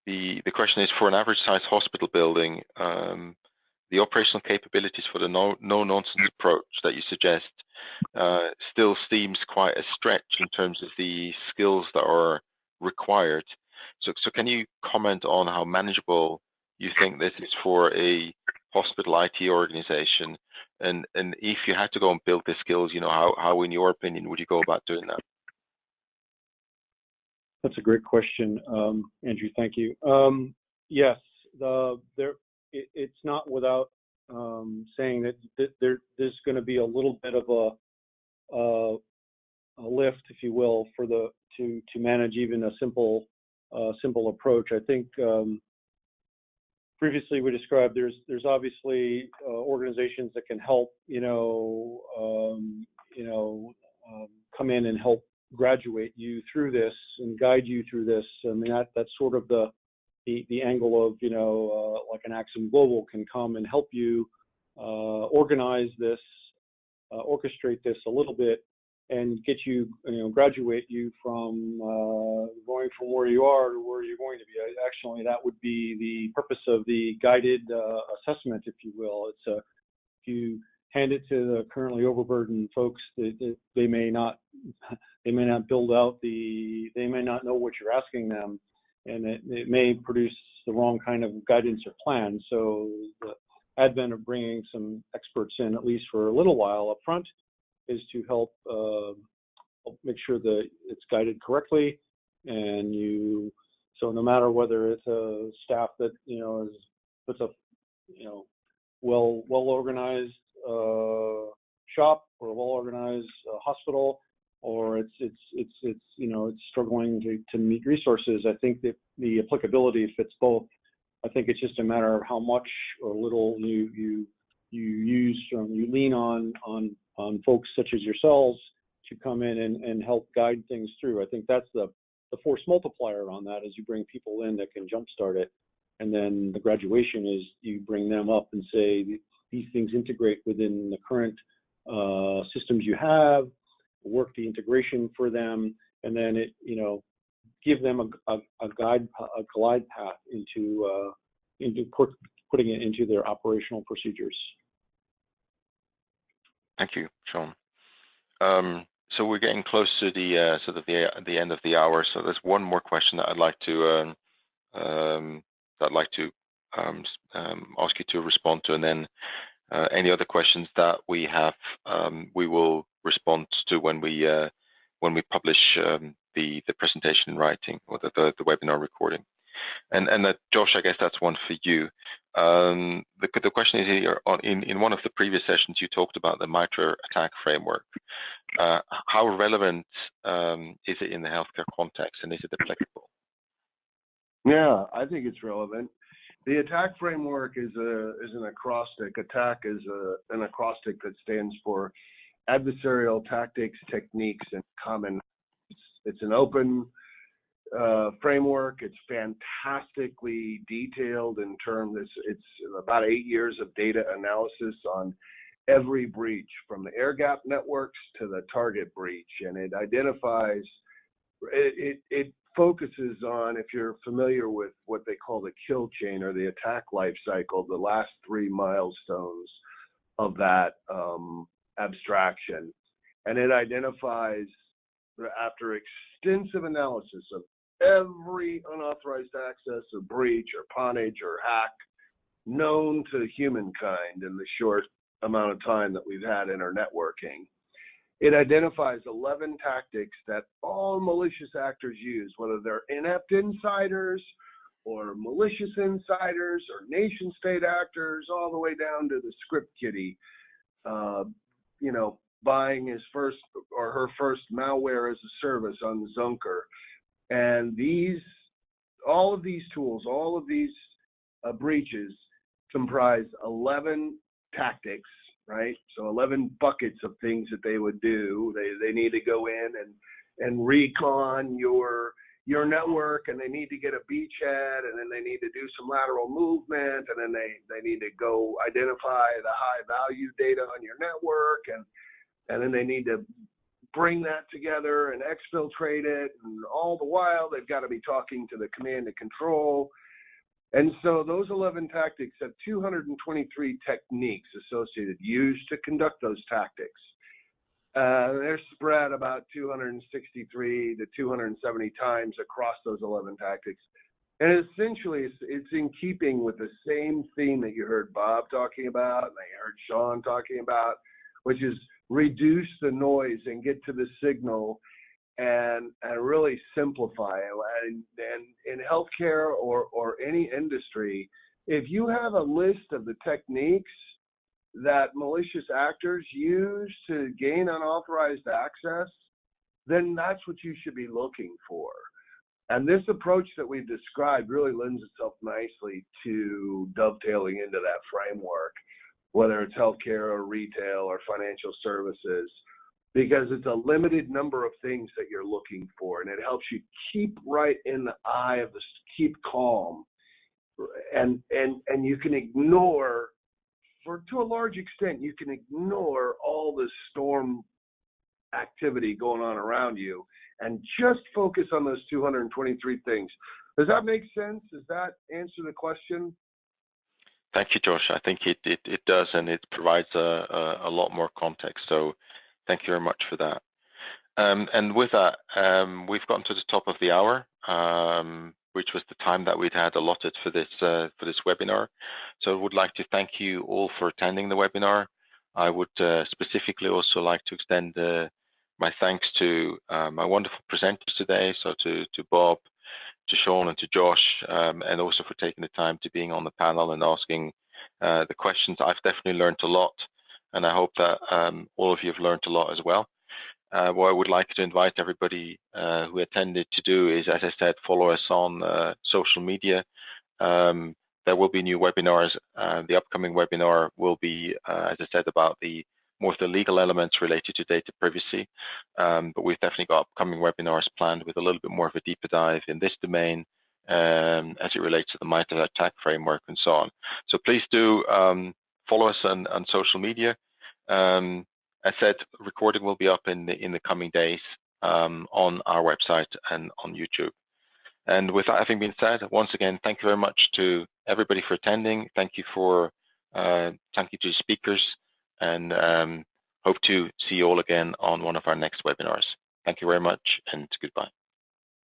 The question is, for an average-sized hospital building, the operational capabilities for the no-nonsense approach that you suggest still seems quite a stretch in terms of the skills that are required. So can you comment on how manageable you think this is for a hospital IT organization, and if you had to go and build the skills, how in your opinion would you go about doing that? That's a great question, Andrew. Thank you. Yes, it's not without saying that there's going to be a little bit of a lift, if you will, to manage even a simple approach. I think previously we described there's obviously organizations that can help, come in and help graduate you through this and guide you through this. I mean, that's sort of the angle of, like an Axim Global can come and help you organize this, orchestrate this a little bit, and get you, graduate you from going from where you are to where you're going to be. Actually, that would be the purpose of the guided assessment, if you will. It's if you hand it to the currently overburdened folks, they may not build out they may not know what you're asking them, and it may produce the wrong kind of guidance or plan. So the advent of bringing some experts in, at least for a little while up front, is to help make sure that it's guided correctly, and so no matter whether it's a staff that puts a well organized shop or a well organized hospital, or it's struggling to meet resources, I think that the applicability fits both. I think it's just a matter of how much or little you lean on folks such as yourselves to come in and help guide things through. I think that's the force multiplier on that, is you bring people in that can jumpstart it, and then the graduation is you bring them up and say these things integrate within the current systems you have, work the integration for them, and then it give them a glide path into putting it into their operational procedures. Thank you, Sean. So we're getting close to the sort of the end of the hour. So there's one more question that I'd like to ask you to respond to, and then any other questions that we have, we will respond to when we publish the presentation in writing, or the webinar recording. And Josh, I guess that's one for you. The question is here, in one of the previous sessions, you talked about the MITRE ATT&CK framework. How relevant is it in the healthcare context, and is it applicable? Yeah, I think it's relevant. The ATT&CK framework is an acrostic. ATT&CK is an acrostic that stands for adversarial tactics, techniques, and common. It's an open framework. It's fantastically detailed in terms. It's about 8 years of data analysis on every breach, from the air gap networks to the target breach, and it identifies. It focuses on, if you're familiar with what they call the kill chain or the attack life cycle, the last 3 milestones of that abstraction, and it identifies, after extensive analysis of every unauthorized access or breach or pwnage or hack known to humankind in the short amount of time that we've had in our networking. It identifies 11 tactics that all malicious actors use, whether they're inept insiders or malicious insiders or nation state actors, all the way down to the script kiddie, buying his first or her first malware as a service on the Zunker. And all of these tools, all of these breaches comprise 11 tactics, right? So 11 buckets of things that they would do. They need to go in and recon your network, and they need to get a beachhead, and then they need to do some lateral movement, and then they need to go identify the high value data on your network, and then they need to bring that together and exfiltrate it, and all the while they've got to be talking to the command and control. And so those 11 tactics have 223 techniques used to conduct those tactics. They're spread about 263 to 270 times across those 11 tactics. And essentially, it's in keeping with the same theme that you heard Bob talking about, and you heard Sean talking about, which is reduce the noise and get to the signal, and really simplify it. And in healthcare or any industry, if you have a list of the techniques that malicious actors use to gain unauthorized access, then that's what you should be looking for. And this approach that we've described really lends itself nicely to dovetailing into that framework, whether it's healthcare or retail or financial services, because it's a limited number of things that you're looking for, and it helps you keep right in the eye of the, keep calm, and you can ignore, to a large extent, you can ignore all the storm activity going on around you and just focus on those 223 things. Does that make sense? Does that answer the question? Thank you, Josh. I think it does, and it provides a lot more context. So thank you very much for that. And with that, we've gotten to the top of the hour, which was the time that we'd had allotted for this webinar. So I would like to thank you all for attending the webinar. I would specifically also like to extend my thanks to my wonderful presenters today, so to Bob, to Sean, and to Josh, and also for taking the time to being on the panel and asking the questions. I've definitely learned a lot, and I hope that all of you have learned a lot as well. What I would like to invite everybody who attended to do is, as I said, follow us on social media. There will be new webinars. The upcoming webinar will be, as I said, about more of the legal elements related to data privacy. But we've definitely got upcoming webinars planned with a little bit more of a deeper dive in this domain as it relates to the MITRE ATT&CK framework and so on. So please do follow us on social media. As said, recording will be up in the coming days on our website and on YouTube. And with that having been said, once again, thank you very much to everybody for attending. Thank you to the speakers, and hope to see you all again on one of our next webinars. Thank you very much, and goodbye.